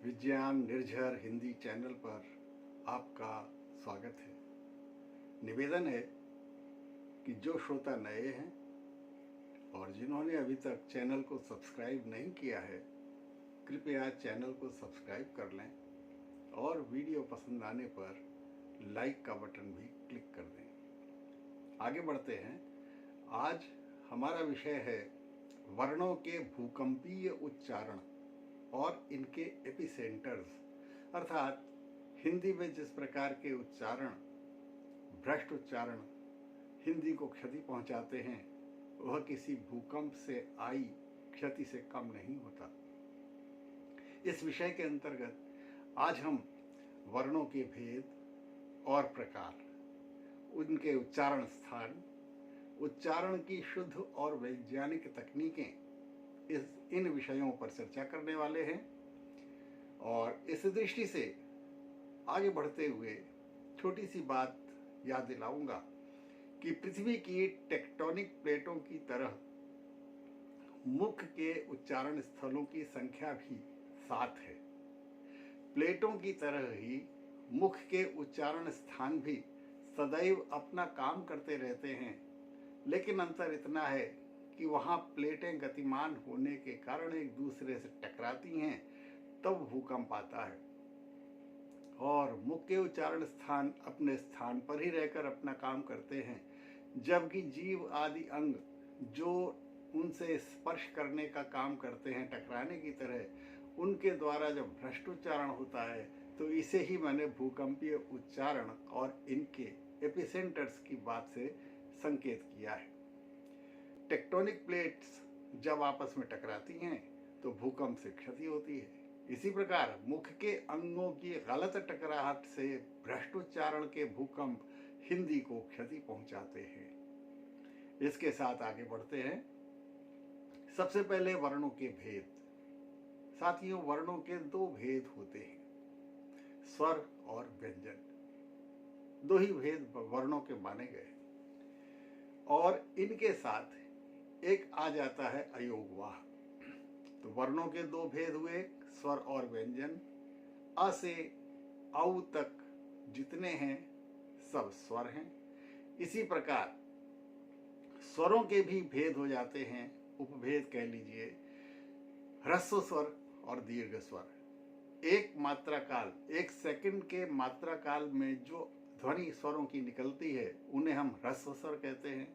विज्ञान निर्झर हिंदी चैनल पर आपका स्वागत है। निवेदन है कि जो श्रोता नए हैं और जिन्होंने अभी तक चैनल को सब्सक्राइब नहीं किया है, कृपया चैनल को सब्सक्राइब कर लें और वीडियो पसंद आने पर लाइक का बटन भी क्लिक कर दें। आगे बढ़ते हैं। आज हमारा विषय है वर्णों के भूकंपीय उच्चारण और इनके एपिसेंटर्स, अर्थात हिंदी में जिस प्रकार के उच्चारण, भ्रष्ट उच्चारण हिंदी को क्षति पहुंचाते हैं, वह किसी भूकंप से आई क्षति से कम नहीं होता। इस विषय के अंतर्गत आज हम वर्णों के भेद और प्रकार, उनके उच्चारण स्थान, उच्चारण की शुद्ध और वैज्ञानिक तकनीकें, इन विषयों पर चर्चा करने वाले हैं। और इस दृष्टि से आगे बढ़ते हुए छोटी सी बात याद दिलाऊंगा कि पृथ्वी की टेक्टोनिक प्लेटों की तरह मुख के उच्चारण स्थलों की संख्या भी 7 है। प्लेटों की तरह ही मुख के उच्चारण स्थान भी सदैव अपना काम करते रहते हैं, लेकिन अंतर इतना है कि वहाँ प्लेटें गतिमान होने के कारण एक दूसरे से टकराती हैं, तब भूकंप आता है। और मुख के उच्चारण स्थान अपने स्थान पर ही रहकर अपना काम करते हैं, जबकि जीव आदि अंग जो उनसे स्पर्श करने का काम करते हैं, टकराने की तरह, उनके द्वारा जब भ्रष्ट उच्चारण होता है तो इसे ही मैंने भूकंपीय उच्चारण और इनके एपिसेंटर्स की बात से संकेत किया है। टेक्टोनिक प्लेट्स जब आपस में टकराती हैं तो भूकंप से क्षति होती है। इसी प्रकार मुख के अंगों की गलत टकराहट से भ्रष्ट उच्चारण के भूकंप हिंदी को क्षति पहुंचाते हैं। इसके साथ आगे बढ़ते हैं। सबसे पहले वर्णों के भेद। साथियों, वर्णों के 2 भेद होते हैं, स्वर और व्यंजन। 2 ही भेद वर्णों के माने गए और इनके साथ एक आ जाता है अयोगवाह। तो वर्णों के 2 भेद हुए, स्वर और व्यंजन। अ से औ तक जितने हैं सब स्वर हैं। इसी प्रकार स्वरों के भी भेद हो जाते हैं, उपभेद कह लीजिए, ह्रस्व स्वर और दीर्घ स्वर। एक मात्रा काल, 1 सेकंड के मात्रा काल में जो ध्वनि स्वरों की निकलती है उन्हें हम ह्रस्व स्वर कहते हैं,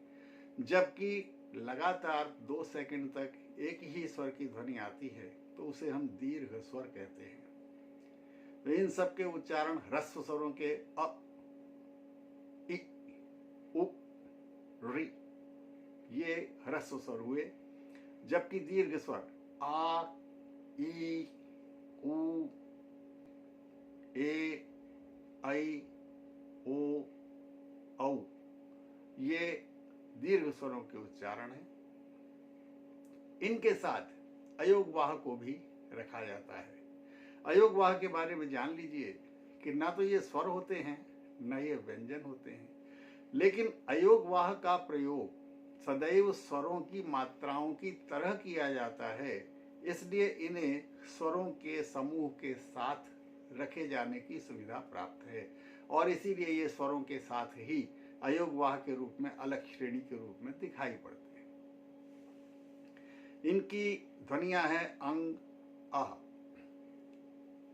जबकि लगातार 2 सेकंड तक एक ही स्वर की ध्वनि आती है तो उसे हम दीर्घ स्वर कहते हैं। तो इन सब के उच्चारण ह्रस्व स्वरों के अ, इ, उ, रि, ये ह्रस्व स्वर हुए, जबकि दीर्घ स्वर आ, ई, उ, ए, ऐ, ओ, औ, ये दीर्घ स्वरों के उच्चारण है। इनके साथ अयोगवाह को भी रखा जाता है। अयोगवाह के बारे में जान लीजिए कि ना तो ये स्वर होते हैं न ये व्यंजन होते हैं, लेकिन अयोगवाह का प्रयोग सदैव स्वरों की मात्राओं की तरह किया जाता है, इसलिए इन्हें स्वरों के समूह के साथ रखे जाने की सुविधा प्राप्त है और इसीलिए ये स्वरों के साथ ही अयोगवाह के रूप में अलग श्रेणी के रूप में दिखाई पड़ते हैं। इनकी ध्वनियां हैं अंग, अह।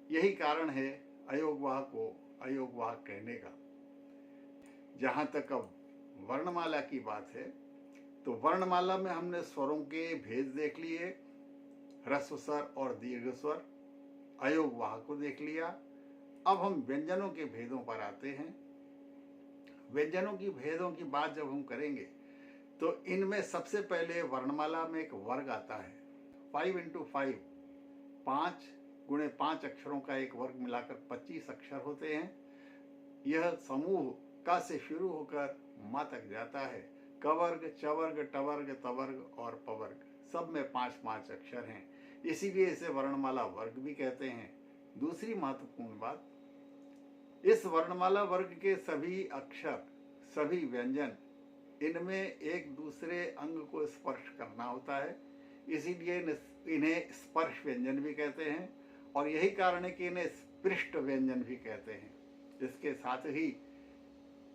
यही कारण है अयोगवाह को अयोगवाह कहने का। जहां तक अब वर्णमाला की बात है तो वर्णमाला में हमने स्वरों के भेद देख लिए, ह्रस्व स्वर और दीर्घ स्वर, अयोगवाह को देख लिया। अब हम व्यंजनों के भेदों पर आते हैं। व्यंजनों की भेदों की बात जब हम करेंगे तो इनमें सबसे पहले वर्णमाला में एक वर्ग आता है, 5 into 5, 5 गुणे 5 अक्षरों का एक वर्ग मिलाकर 25 अक्षर होते हैं। यह समूह क से शुरू होकर मा तक जाता है। कवर्ग, चवर्ग, टवर्ग, तवर्ग और पवर्ग, सब में 5-5 अक्षर हैं, इसीलिए इसे वर्णमाला वर्ग भी कहते हैं। दूसरी महत्वपूर्ण बात, इस वर्णमाला वर्ग के सभी अक्षर, सभी व्यंजन, इनमें एक दूसरे अंग को स्पर्श करना होता है, इसीलिए इन्हें स्पर्श व्यंजन भी कहते हैं। और यही कारण है कि इन्हें स्पृष्ट व्यंजन भी कहते हैं। इसके साथ ही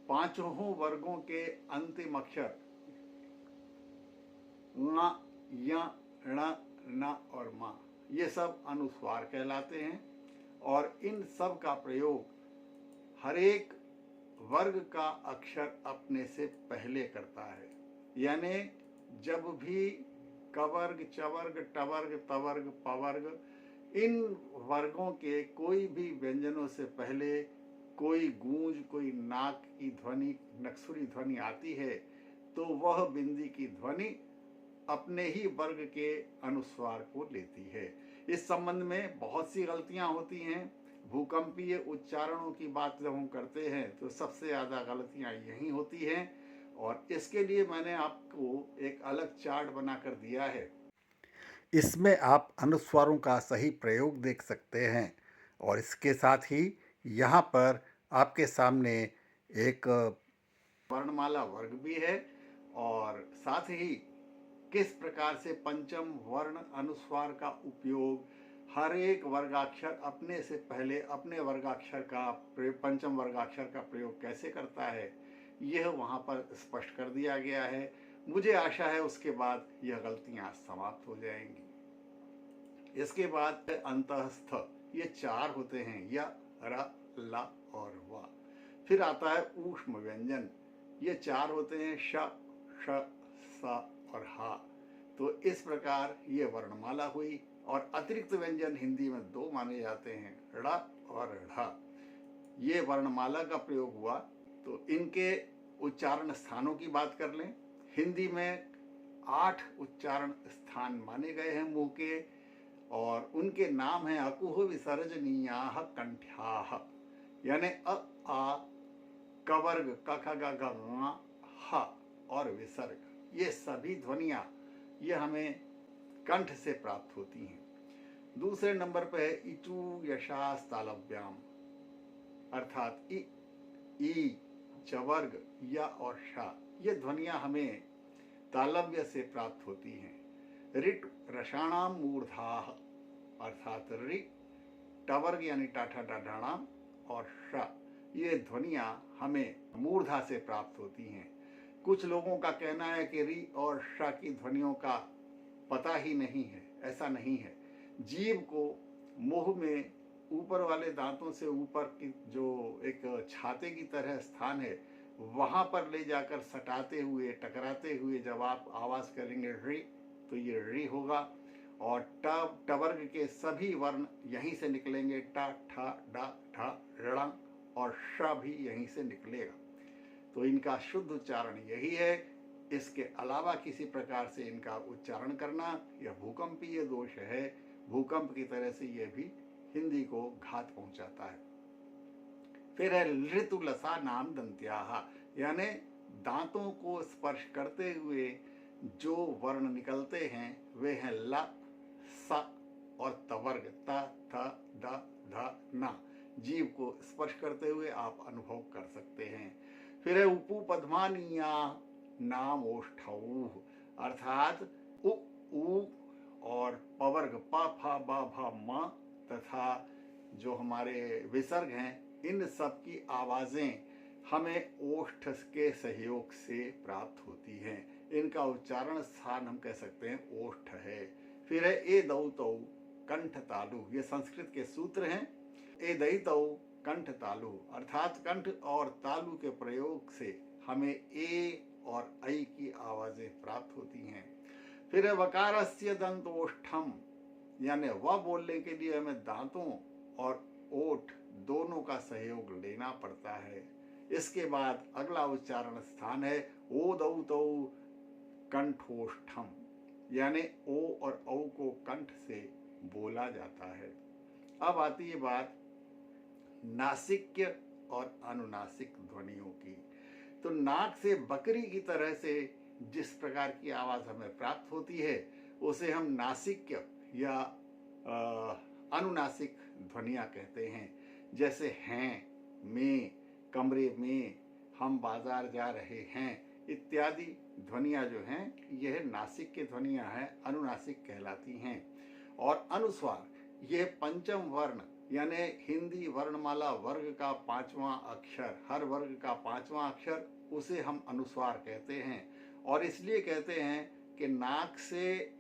पांचों वर्गों के अंतिम अक्षर ङ, य, ण, न और म ये सब अनुस्वार कहलाते हैं और इन सब का प्रयोग हर एक वर्ग का अक्षर अपने से पहले करता है। यानी जब भी कवर्ग, चवर्ग, टवर्ग, तवर्ग, पवर्ग इन वर्गों के कोई भी व्यंजनों से पहले कोई गूंज, कोई नाक की ध्वनि, नक्सुरी ध्वनि आती है तो वह बिंदी की ध्वनि अपने ही वर्ग के अनुस्वार को लेती है। इस संबंध में बहुत सी गलतियां होती हैं। भूकंपीय उच्चारणों की बात जब हम करते हैं तो सबसे ज़्यादा गलतियां यही होती हैं और इसके लिए मैंने आपको एक अलग चार्ट बनाकर दिया है। इसमें आप अनुस्वारों का सही प्रयोग देख सकते हैं और इसके साथ ही यहाँ पर आपके सामने एक वर्णमाला वर्ग भी है और साथ ही किस प्रकार से पंचम वर्ण अनुस्वार का उपयोग हर एक वर्गाक्षर अपने से पहले अपने वर्गाक्षर का पंचम वर्गाक्षर का प्रयोग कैसे करता है, यह वहाँ पर स्पष्ट कर दिया गया है। मुझे आशा है उसके बाद यह गलतियाँ समाप्त हो जाएंगी। इसके बाद अंतःस्थ, ये चार होते हैं, य, र, ल और व। फिर आता है ऊष्म व्यंजन, ये चार होते हैं, श, श, स और हा। तो इस प्रकार ये वर्णमाला हुई और अतिरिक्त व्यंजन हिंदी में दो माने जाते हैं, ड़ और ढ़। ये वर्णमाला का प्रयोग हुआ तो इनके उच्चारण स्थानों की बात कर लें। हिंदी में 8 उच्चारण स्थान माने गए हैं मुंह के और उनके नाम हैं अकुह विसर्जनीयाः कंठ्याः, यानी अ, आ, कवर्ग, क, ख, ग, घ, ङ, ह और विसर्ग। ये सभी ध्वनियाँ ये हमें कंठ से प्राप्त होती हैं। दूसरे नंबर पर है इचू यशास तालव्याम, अर्थात इ, ई, चवर्ग, य और श ये ध्वनियाँ हमें तालव्य से प्राप्त होती हैं। ऋट रसाणाम मूर्धाः, अर्थात रि, टवर्ग यानी टाठा डाढ़ाणाम और श ये ध्वनियाँ हमें मूर्धा से प्राप्त होती हैं। कुछ लोगों का कहना है कि रि और श की ध्वनियों का पता ही नहीं है। ऐसा नहीं है। जीभ को मुंह में ऊपर वाले दांतों से ऊपर की जो एक छाते की तरह स्थान है वहाँ पर ले जाकर सटाते हुए, टकराते हुए जब आप आवाज़ करेंगे रि तो ये रि होगा और टवर्ग के सभी वर्ण यहीं से निकलेंगे, ट, ठ, ड, ढ, ऋ और श भी यहीं से निकलेगा। तो इनका शुद्ध उच्चारण यही है। इसके अलावा किसी प्रकार से इनका उच्चारण करना यह भूकंपीय दोष है। भूकंप की तरह से यह भी हिंदी को घात पहुंचाता है। फिर है ऋतुलसा नाम दंत्याः, यानी दांतों को स्पर्श करते हुए जो वर्ण निकलते हैं वे हैं ल, स और तवर्ग, त, थ, द, ध, न। जीव को स्पर्श करते हुए आप अनुभव कर सकते हैं। फिर है उपपद्मानीया नाम ओष्ठौः, अर्थात उ, ऊ और पवर्ग प, फ, ब, भ, म तथा जो हमारे विसर्ग हैं इन सब की आवाज़ें हमें ओष्ठ के सहयोग से प्राप्त होती हैं। इनका उच्चारण स्थान हम कह सकते हैं ओष्ठ है। फिर है ए दौ तौ कंठ तालु, ये संस्कृत के सूत्र हैं। ए दई तौ कंठ तालु, अर्थात कंठ और तालु के प्रयोग से हमें ए और ऐ की आवाज़ें प्राप्त होती हैं। फिर है वकारस्य दंतोष्ठम, यानी वह बोलने के लिए हमें दांतों और ओठ दोनों का सहयोग लेना पड़ता है। इसके बाद अगला उच्चारण स्थान है ओ दौ तौ कंठोष्ठम, यानी ओ और औ को कंठ से बोला जाता है। अब आती है बात नासिक्य और अनुनासिक ध्वनियों की। तो नाक से बकरी की तरह से जिस प्रकार की आवाज़ हमें प्राप्त होती है उसे हम नासिक्य या अनुनासिक ध्वनियाँ कहते हैं। जैसे हैं, में, कमरे में, हम बाजार जा रहे हैं इत्यादि ध्वनियाँ जो हैं यह नासिक की ध्वनियाँ हैं, अनुनासिक कहलाती हैं। और अनुस्वार ये पंचम वर्ण यानी हिंदी वर्णमाला वर्ग का 5वां अक्षर, हर वर्ग का 5वां अक्षर, उसे हम अनुस्वार कहते हैं। और इसलिए कहते हैं कि नाक से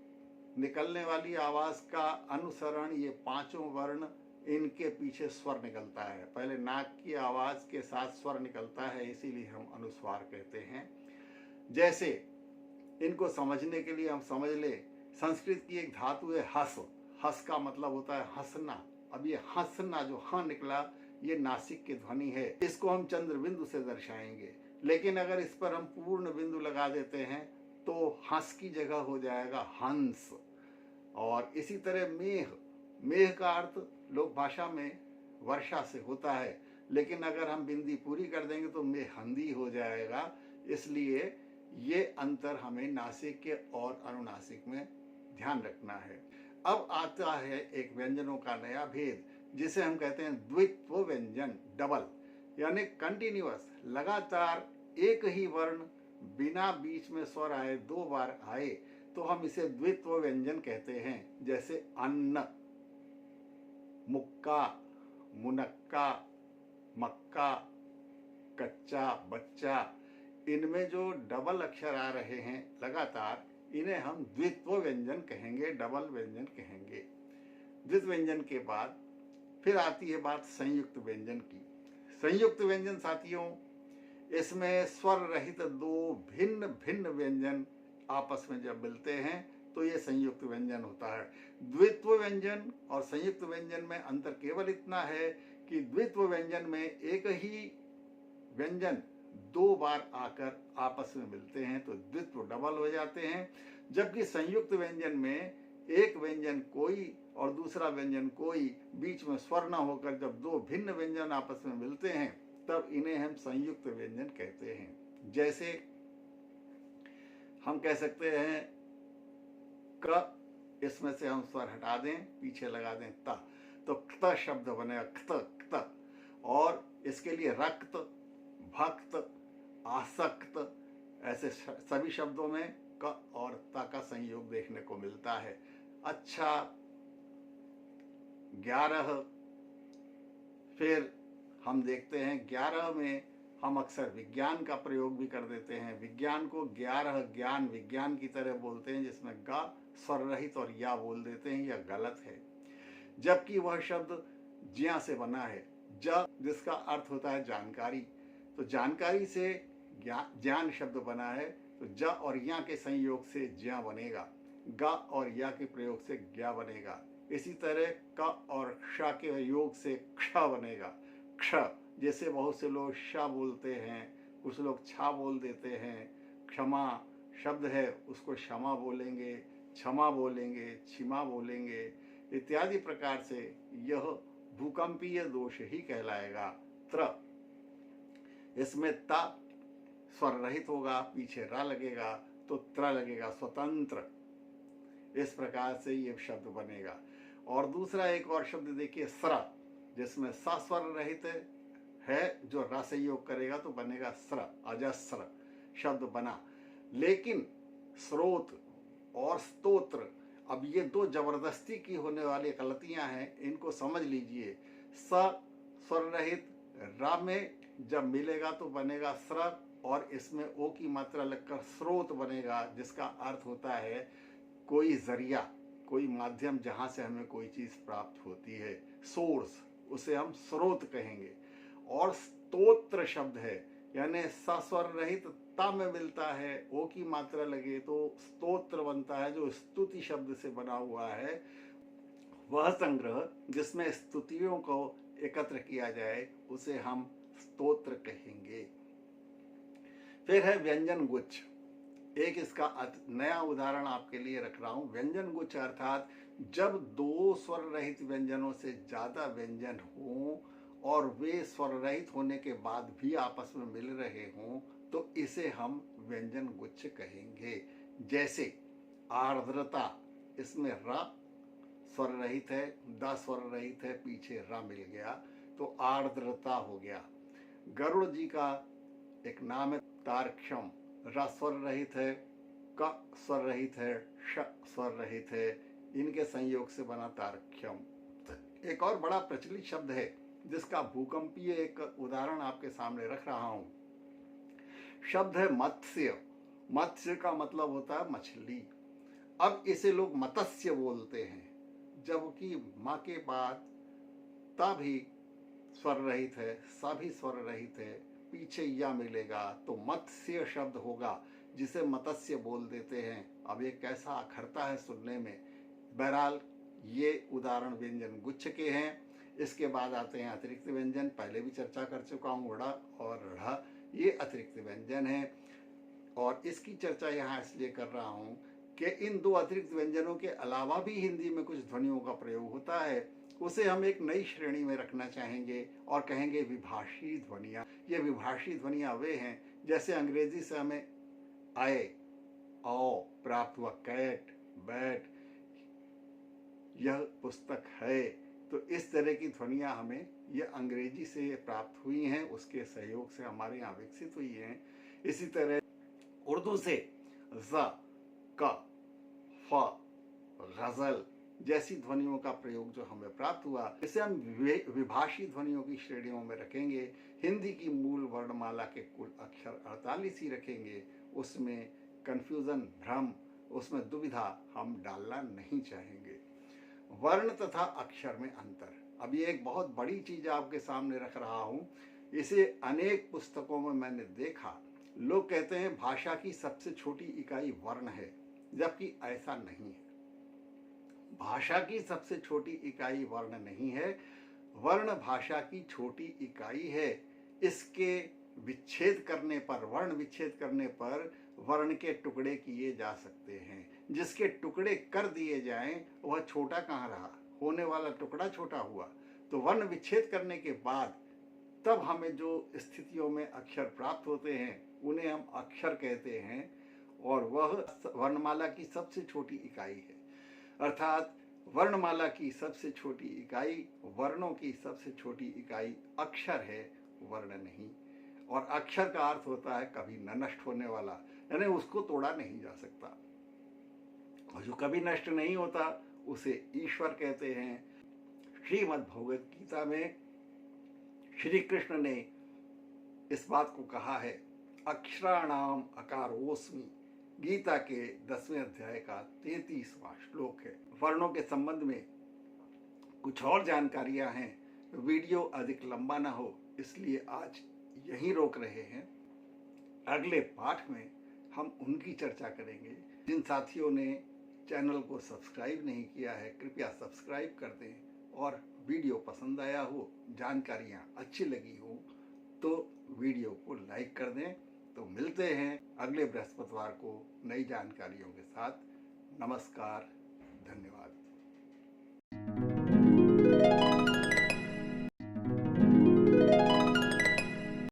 निकलने वाली आवाज़ का अनुसरण ये पांचों वर्ण, इनके पीछे स्वर निकलता है। पहले नाक की आवाज़ के साथ स्वर निकलता है, इसीलिए हम अनुस्वार कहते हैं। जैसे इनको समझने के लिए हम समझ ले, संस्कृत की एक धातु है हस। हस का मतलब होता है हंसना। अब ये हंसना जो हाँ निकला, ये नासिक की ध्वनि है। इसको हम चंद्र बिंदु से दर्शाएंगे, लेकिन अगर इस पर हम पूर्ण बिंदु लगा देते हैं तो हंस की जगह हो जाएगा हंस। और इसी तरह मेघ, मेघ का अर्थ लोक भाषा में वर्षा से होता है, लेकिन अगर हम बिंदी पूरी कर देंगे तो मेहंदी हो जाएगा। इसलिए ये अंतर हमें नासिक के और अनुनासिक में ध्यान रखना है। अब आता है एक व्यंजनों का नया भेद, जिसे हम कहते हैं द्वित्व व्यंजन, डबल, यानी कंटिन्यूअस, लगातार एक ही वर्ण बिना बीच में स्वर आए 2 बार आए तो हम इसे द्वित्व व्यंजन कहते हैं। जैसे अन्न, मुक्का, मुनक्का, मक्का, कच्चा, बच्चा, इनमें जो डबल अक्षर आ रहे हैं लगातार, इन्हें हम द्वित्व व्यंजन कहेंगे, डबल व्यंजन कहेंगे। द्वित्व व्यंजन के बाद फिर आती है बात संयुक्त व्यंजन की। संयुक्त व्यंजन साथियों, इसमें स्वर रहित 2 भिन्न भिन्न व्यंजन आपस में जब मिलते हैं तो ये संयुक्त व्यंजन होता है। द्वित्व व्यंजन और संयुक्त व्यंजन में अंतर केवल इतना है कि द्वित्व व्यंजन में एक ही व्यंजन 2 बार आकर आपस में मिलते हैं तो द्वित्व डबल हो जाते हैं, जबकि संयुक्त व्यंजन में एक व्यंजन कोई और दूसरा व्यंजन कोई, बीच में स्वर न होकर जब 2 भिन्न व्यंजन आपस में मिलते हैं तब इन्हें हम संयुक्त व्यंजन कहते हैं। जैसे हम कह सकते हैं क, इसमें से हम स्वर हटा दें, पीछे लगा दें त, तो क्त शब्द बनेगा, क्त क्त। और इसके लिए रक्त, भक्त, आसक्त, ऐसे सभी शब्दों में क और त का संयोग देखने को मिलता है। अच्छा, 11, फिर हम देखते हैं 11 में हम अक्सर विज्ञान का प्रयोग भी कर देते हैं। विज्ञान को 11 ज्ञान विज्ञान की तरह बोलते हैं, जिसमें गा स्वर रहित और या बोल देते हैं, यह गलत है। जबकि वह शब्द ज्या से बना है, ज जिसका अर्थ होता है जानकारी, तो जानकारी से ज्ञान शब्द बना है, तो ज और या के संयोग से ज्या बनेगा, ग और या के प्रयोग से ज्ञा बनेगा। इसी तरह क और श के योग से क्ष बनेगा, क्ष। जैसे बहुत से लोग श बोलते हैं, कुछ लोग छा बोल देते हैं। क्षमा शब्द है, उसको क्षमा बोलेंगे, क्षमा बोलेंगे, क्षमा बोलेंगे, इत्यादि प्रकार से यह भूकंपीय दोष ही कहलाएगा। त्र, इसमें ता स्वर रहित होगा, पीछे रा लगेगा तो त्र लगेगा, स्वतंत्र। इस प्रकार से ये शब्द बनेगा। और दूसरा एक और शब्द देखिए स्र, जिसमें स स्वर रहित है, जो र से योग करेगा तो बनेगा स्र, अजस्र शब्द बना। लेकिन स्रोत और स्तोत्र, अब ये 2 जबरदस्ती की होने वाली गलतियां हैं, इनको समझ लीजिए। स स्वर रहित रा में जब मिलेगा तो बनेगा स्र, और इसमें ओ की मात्रा लगकर स्रोत बनेगा, जिसका अर्थ होता है कोई जरिया, कोई माध्यम जहां से हमें कोई चीज प्राप्त होती है, सोर्स, उसे हम स्रोत कहेंगे। और स्तोत्र शब्द है, यानी स स्वर रहित ता में मिलता है, ओ की मात्रा लगे तो स्तोत्र बनता है, जो स्तुति शब्द से बना हुआ है। वह संग्रह जिसमें स्तुतियों को एकत्र किया जाए उसे हम स्तोत्र कहेंगे। फिर है व्यंजन गुच्छ। एक इसका नया उदाहरण आपके लिए रख रहा हूं। व्यंजन गुच्छ अर्थात जब 2 स्वर रहित व्यंजनों से ज्यादा व्यंजन हों और वे स्वर रहित होने के बाद भी आपस में मिल रहे हों तो इसे हम व्यंजन गुच्छ कहेंगे। जैसे आर्द्रता, इसमें र स्वर रहित है, द स्वर रहित है, पीछे र मिल गया तो आर्द्रता हो गया। गरुड़ जी का एक नाम है तारक्षम, र स्वर रहित है, क स्वर रहित है, श स्वर रहित है, इनके संयोग से बना तारक्षम। एक और बड़ा प्रचलित शब्द है जिसका भूकंपीय एक उदाहरण आपके सामने रख रहा हूं। शब्द है मत्स्य। मत्स्य का मतलब होता है मछली। अब इसे लोग मत्स्य बोलते हैं, जबकि माँ के बाद ता भी स्वर रहित है, सा भी स्वर रहित है, पीछे या मिलेगा तो मत्स्य शब्द होगा, जिसे मत्स्य बोल देते हैं। अब ये कैसा अखरता है सुनने में। बहरहाल ये उदाहरण व्यंजन गुच्छ के हैं। इसके बाद आते हैं अतिरिक्त व्यंजन। पहले भी चर्चा कर चुका हूँ, ड़ और ढ़ ये अतिरिक्त व्यंजन है, और इसकी चर्चा यहाँ इसलिए कर रहा हूँ कि इन दो अतिरिक्त व्यंजनों के अलावा भी हिंदी में कुछ ध्वनियों का प्रयोग होता है। उसे हम एक नई श्रेणी में रखना चाहेंगे और कहेंगे विभाषी ध्वनियाँ। ये विभाषी ध्वनियाँ वे हैं जैसे अंग्रेजी से हमें आए, आओ प्राप्त हुआ, कैट, बैट, यह पुस्तक है। तो इस तरह की ध्वनियाँ हमें ये अंग्रेजी से प्राप्त हुई हैं, उसके सहयोग से हमारे यहाँ विकसित हुई हैं। इसी तरह उर्दू से ज़, क, फ, गज़ल जैसी ध्वनियों का प्रयोग जो हमें प्राप्त हुआ, इसे हम विभाषी ध्वनियों की श्रेणियों में रखेंगे। हिंदी की मूल वर्णमाला के कुल अक्षर 48 ही रखेंगे। उसमें कन्फ्यूज़न, भ्रम, उसमें दुविधा हम डालना नहीं चाहेंगे। वर्ण तथा अक्षर में अंतर। अब ये एक बहुत बड़ी चीज़ आपके सामने रख रहा हूँ। इसे अनेक पुस्तकों में मैंने देखा। लोग कहते हैं भाषा की सबसे छोटी इकाई वर्ण है, जबकि ऐसा नहीं है। भाषा की सबसे छोटी इकाई वर्ण नहीं है, वर्ण भाषा की छोटी इकाई है। इसके विच्छेद करने पर, वर्ण विच्छेद करने पर वर्ण के टुकड़े किए जा सकते हैं। जिसके टुकड़े कर दिए जाएं वह छोटा कहाँ रहा, होने वाला टुकड़ा छोटा हुआ। तो वर्ण विच्छेद करने के बाद तब हमें जो स्थितियों में अक्षर प्राप्त होते हैं उन्हें हम अक्षर कहते हैं, और वह वर्णमाला की सबसे छोटी इकाई है। अर्थात वर्णमाला की सबसे छोटी इकाई, वर्णों की सबसे छोटी इकाई अक्षर है, वर्ण नहीं। और अक्षर का अर्थ होता है कभी न नष्ट होने वाला, यानी उसको तोड़ा नहीं जा सकता। और जो कभी नष्ट नहीं होता उसे ईश्वर कहते हैं। श्रीमद् भगवद गीता में श्री कृष्ण ने इस बात को कहा है, अक्षराणाम अकारोस्मि। गीता के 10वें अध्याय का 33वां श्लोक है। वर्णों के संबंध में कुछ और जानकारियां हैं। वीडियो अधिक लंबा ना हो इसलिए आज यहीं रोक रहे हैं। अगले पाठ में हम उनकी चर्चा करेंगे। जिन साथियों ने चैनल को सब्सक्राइब नहीं किया है, कृपया सब्सक्राइब कर दें, और वीडियो पसंद आया हो, जानकारियाँ अच्छी लगी हो तो वीडियो को लाइक कर दें। तो मिलते हैं अगले बृहस्पतिवार को नई जानकारियों के साथ। नमस्कार, धन्यवाद।